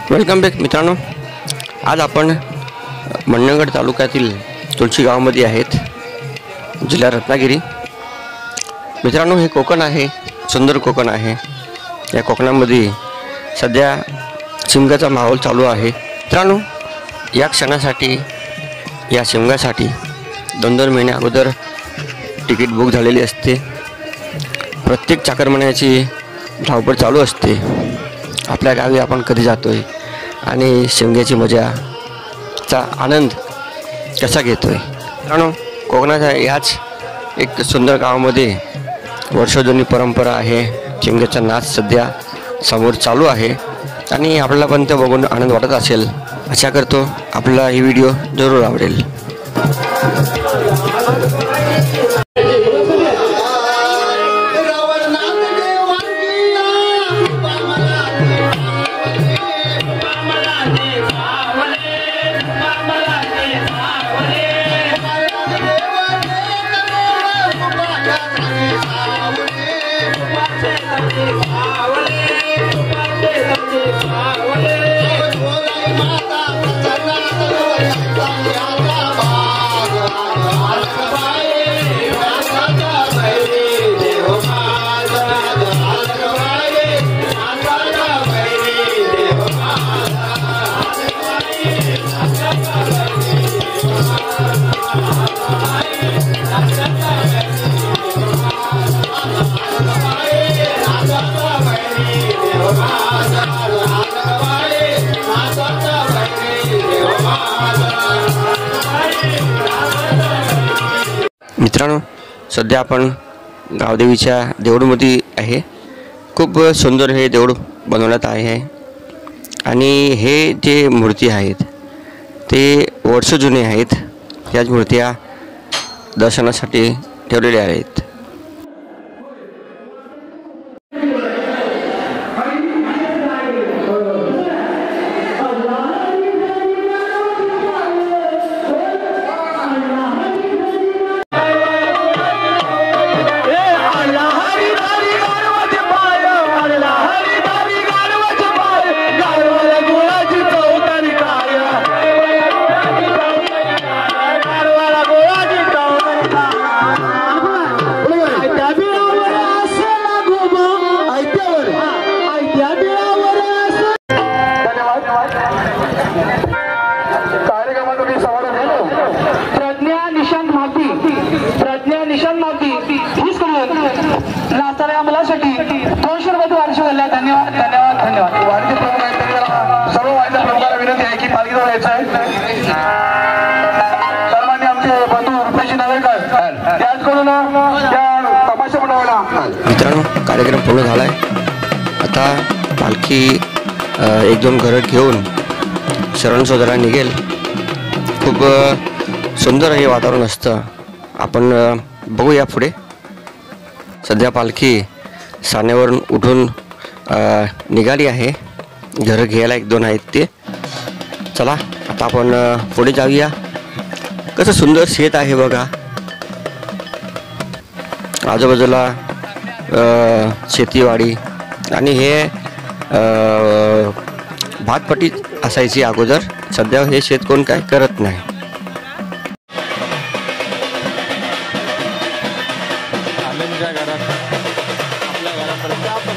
Welcome back मित्रांनो, आज आपण मंडणगड तालुक्यातील तुळशी गावामध्ये आहेत, जिल्हा रत्नागिरी। मित्रांनो, हे कोकण आहे, सुंदर कोकण आहे। या कोकणामध्ये सध्या शिमग्याचा माहोल चालू आहे। मित्रांनो, या क्षणासाठी, या शिमग्यासाठी 2-2 महिने अगोदर तिकीट बुक झालेली असते। प्रत्येक चाकरमान्याची धावपळ चालू असते। आपल्या गावी आपण कधी जातोय आणि शिमग्याची मजाचा आनंद कसा घेतोय। मित्रांनो, कोकणाच्या याच एक सुंदर गावामध्ये वर्षोजूनी परंपरा आहे। शिमग्याचा नाच सध्या समोर चालू आहे आणि आपल्याला पण ते बघून आनंद वाटत असेल। आशा करतो आपल्याला ही व्हिडिओ जरूर आवडेल। मित्रांनो, सध्या आपण गावदेवीच्या देऊळमध्ये आहे। खूप सुंदर हे देऊळ बनवण्यात आहे आणि हे जे मूर्ती आहेत ते वर्ष जुने आहेत। याच मूर्त्या दर्शनासाठी ठेवलेल्या आहेत। मित्रांनो, कार्यक्रम पूर्ण झाला आहे। आता पालखी 1-2 घरं घेऊन शरण सोदरा निघेल। खूप सुंदर हे वातावरण असतं। आपण बघूया पुढे। सध्या पालखी सानेवरून उठून निघाली आहे। घरं घ्यायला 1-2 आहेत ते। चला आता आपण पुढे जाऊया। कसं सुंदर शेत आहे बघा, आजूबाजूला शेतीवाडी आणि हे भातपट्टी असायची अगोदर। सध्या हे शेत कोण काय करत नाही। तुझ्या घरात आपल्या घरापर्यंत आपण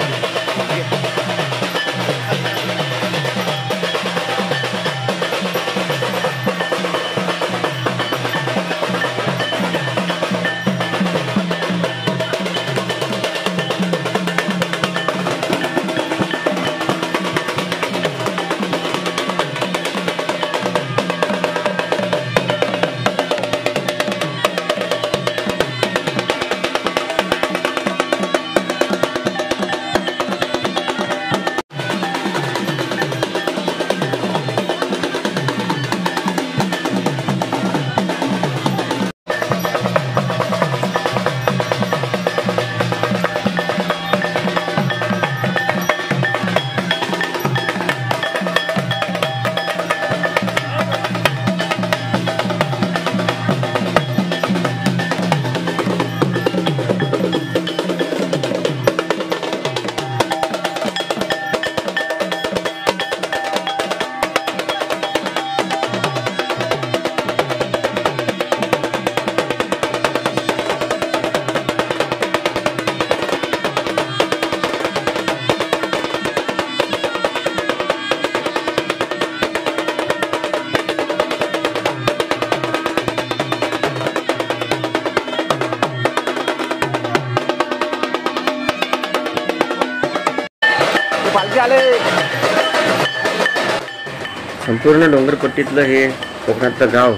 संपूर्ण डोंगरपट्टीतलं हे कोकणातलं गाव,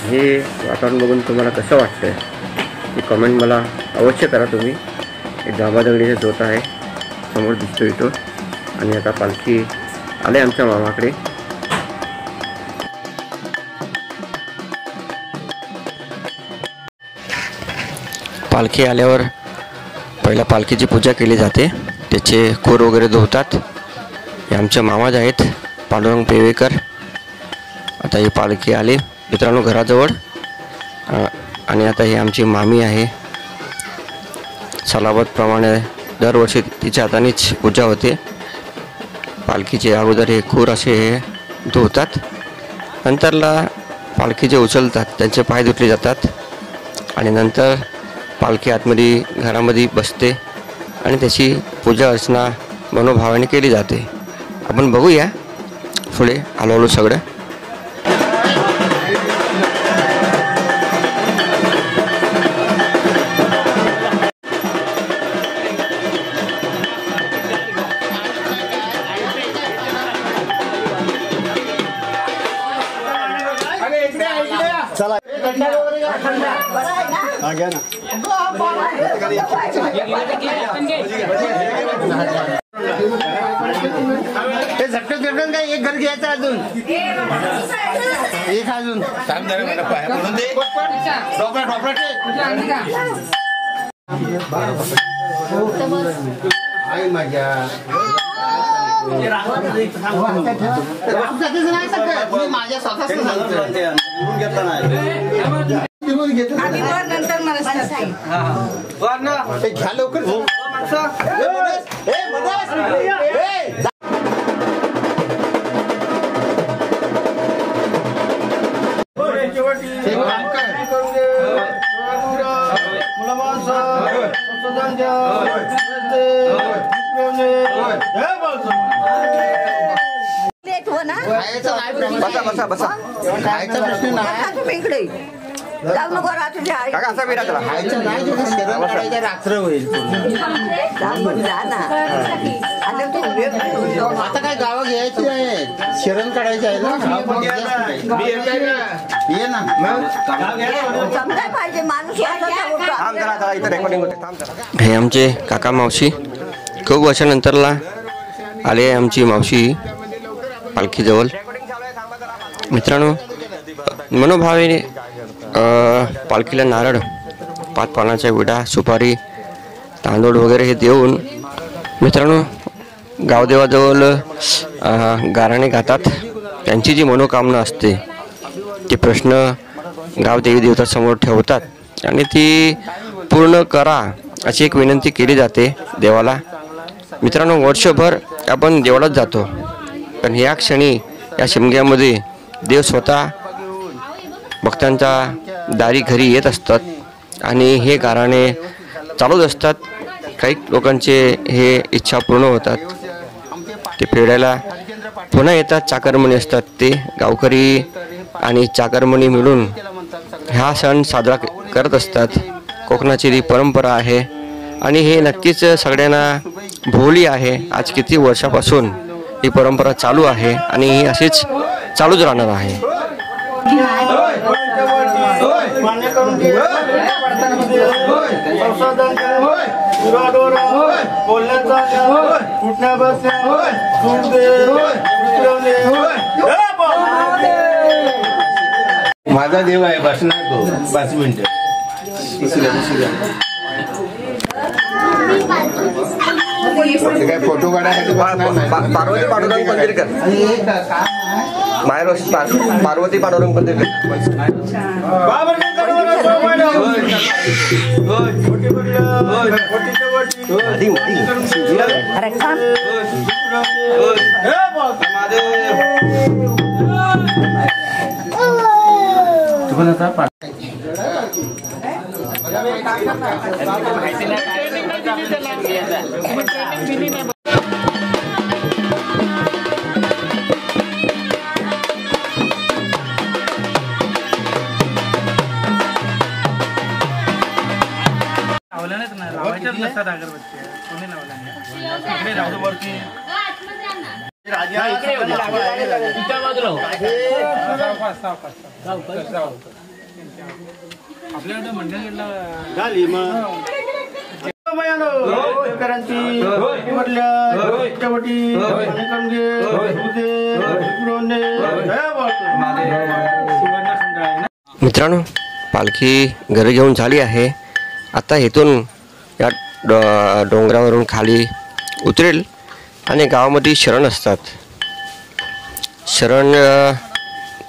हे वातावरण बघून तुम्हाला कसं वाटतंय ती कमेंट मला अवश्य करा तुम्ही. एक दाबादगडीचा जोत आहे समोर दिसतो येतो आणि आता पालखी आले आमच्या मामाकडे. पालखी आल्यावर पहिला पालखीची पूजा केली जाते, त्याचे खूर वगैरे धुवतात. हे आमचे मामाज आहेत पांडुरंग पेवेकर. आता ही पालखी आली मित्रांनो घराजवळ आणि आता ही आमची मामी आहे. सलावतप्रमाणे दरवर्षी तिच्या हातानेच पूजा होते. पालखीचे अगोदर हे खूर असे हे धुवतात, नंतरला पालखी जे उचलतात त्यांचे पाय धुतले जातात आणि नंतर पालखी आतमध्ये घरामध्ये बसते आणि त्याची पूजा अर्चना मनोभावाने केली जाते. आपण बघूया पुढे हळूहळू सगळं. चला घ्या ना. ते झटकन झटकन काय एक घर घ्यायचं अजून एक अजून आई माझ्या माझ्या स्वतःच घेतला नाही घ्या लवकर. बसा बसा बसा. खायचा प्रश्न नाही इकडे जाऊ नको रात्र होईल. आता काय गावं घ्यायची आहे, शरण काढायची आहे ना. ये ना पाहिजे माणूस. हे आमचे काका मावशी खूप वर्षानंतरला आले. आमची मावशी पालखीजवळ. मित्रांनो मनोभावेने पालखीला नारळ, 5 पानाच्या विडा, सुपारी, तांदूळ वगैरे हे देऊन मित्रांनो गावदेवाजवळ गाराणे गातात. त्यांची जी मनोकामना असते ते प्रश्न गावदेवी देवतासमोर ठेवतात आणि ती पूर्ण करा अशी एक विनंती केली जाते देवाला. मित्रांनो वर्षभर आपण देवालाच जातो, पण ह्या क्षणी या शिमग्यामध्ये देव स्वतः भक्तांच्या दारी घरी येत असतात आणि हे गाराणे चालूच असतात. काही लोकांचे हे इच्छा पूर्ण होतात, ते फेडायला पुन्हा येतात. चाकरमणी असतात ते गावकरी आणि चाकरमणी मिळून हा सण साजरा करत असतात. कोकणाची ही परंपरा आहे आणि हे नक्कीच सगळ्यांना भोवली आहे. आज किती वर्षापासून ही परंपरा चालू आहे आणि ही अशीच चालूच राहणार आहे. माझा देव आहे, बसणार तो 5 मिनिटं. काय फोटो काढायसाठी पार्वती पांडुरंग पंदिरकर, पार्वती पांडुरंग पंदिरकर. आपल्याकडे मंडळ झाली मग मित्रांनो, पालखी घरी घेऊन झाली आहे. आता इथून या डोंगरावरून खाली उतरेल आणि गावामध्ये शरण असतात. शरण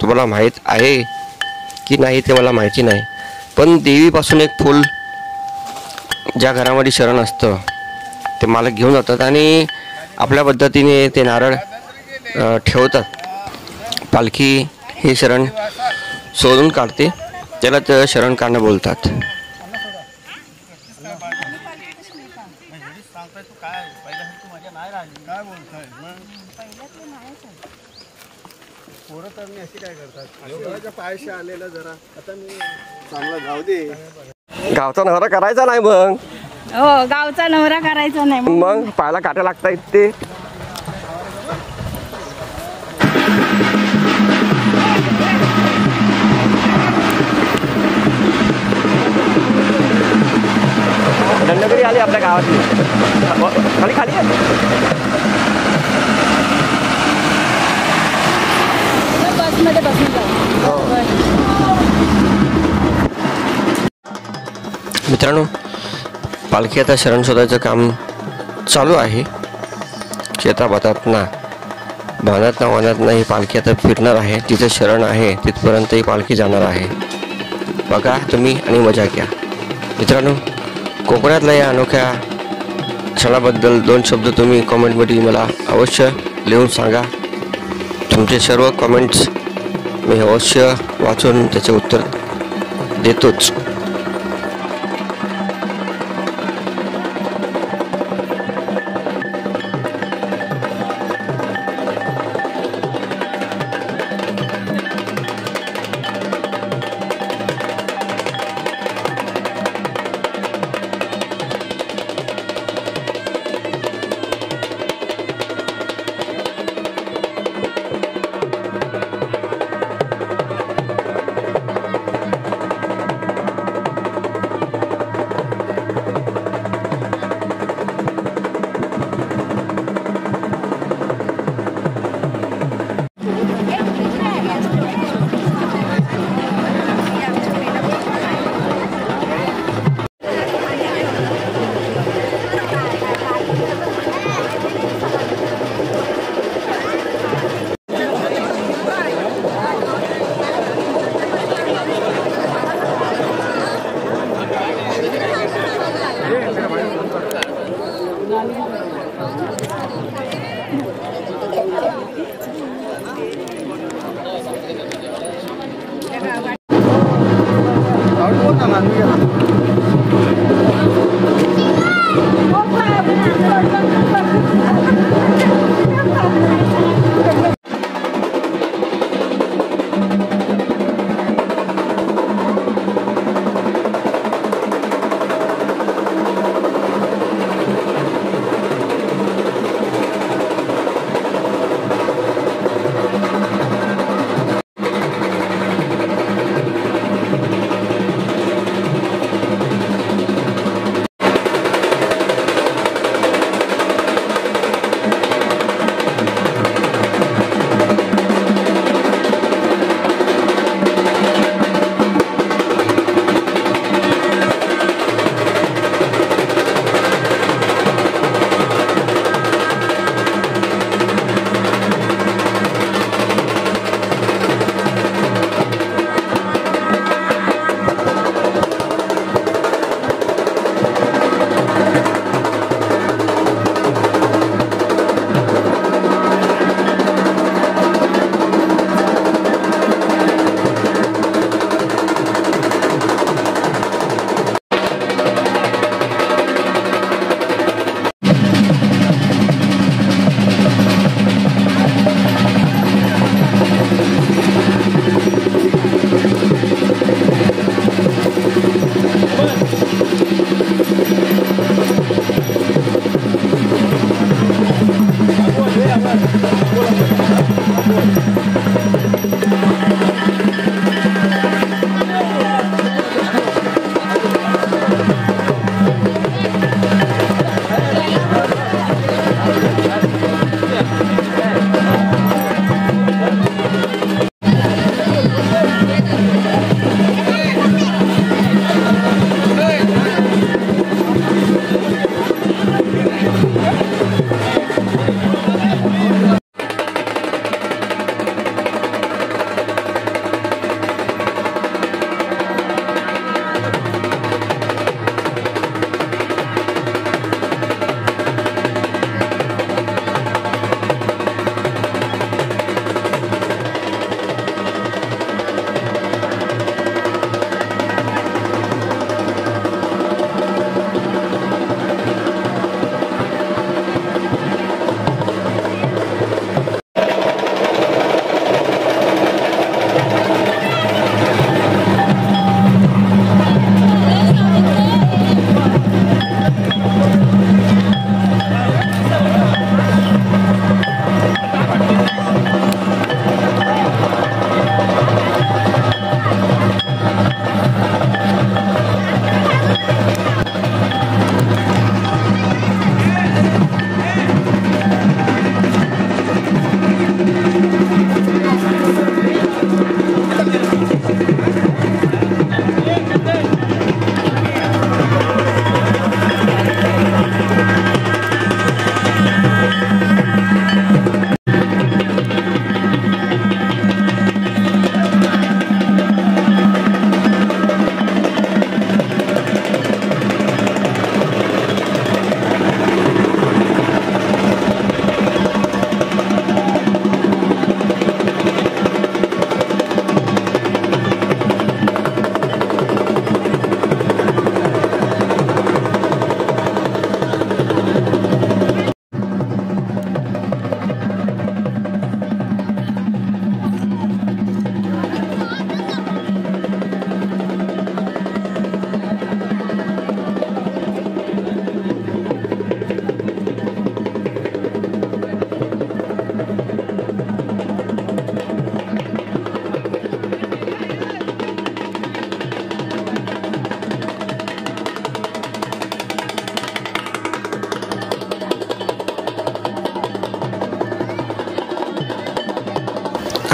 तुम्हाला माहीत आहे की नाही ते मला माहिती नाही, पण देवीपासून एक फूल ज्या घरामध्ये शरण असतं ते मालक घेऊन जातात आणि आपल्या पद्धतीने ते नारळ ठेवतात. पालखी हे शरण शोधून काढते, त्याला तर शरण काढणं बोलतात. गावचा नवरा करायचा नाही मग. हो, गावचा नवरा करायचा नाही मग पायाला काट्या लागतायत ते. दंडकरी आली आपल्या गावातली. खाली खाली बसमध्ये बसून जाऊ. मित्रांनो, पालखी आता शरण शोधायचं काम चालू आहे. शेताबातात ना बांधत ना वाहनात ना ही पालखी आता फिरणार आहे. तिचं शरण आहे तिथपर्यंत ही पालखी जाणार आहे. बघा तुम्ही आणि मजा घ्या. मित्रांनो, कोकणातल्या या अनोख्या सणाबद्दल 2 शब्द तुम्ही कॉमेंटमध्ये मला अवश्य लिहून सांगा. तुमचे सर्व कॉमेंट्स मी अवश्य वाचून त्याचे उत्तर देतोच.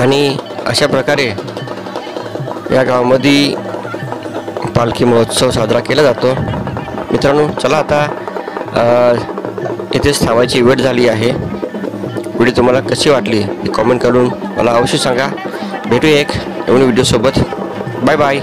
आणि अशा प्रकारे या गावामध्ये पालखी महोत्सव साजरा केला जातो. मित्रांनो, चला आता इथेच थांबायची वेळ झाली आहे. व्हिडिओ तुम्हाला कशी वाटली हे कॉमेंट करून मला अवश्य सांगा. भेटूया एक नवीन व्हिडिओसोबत. Bye bye.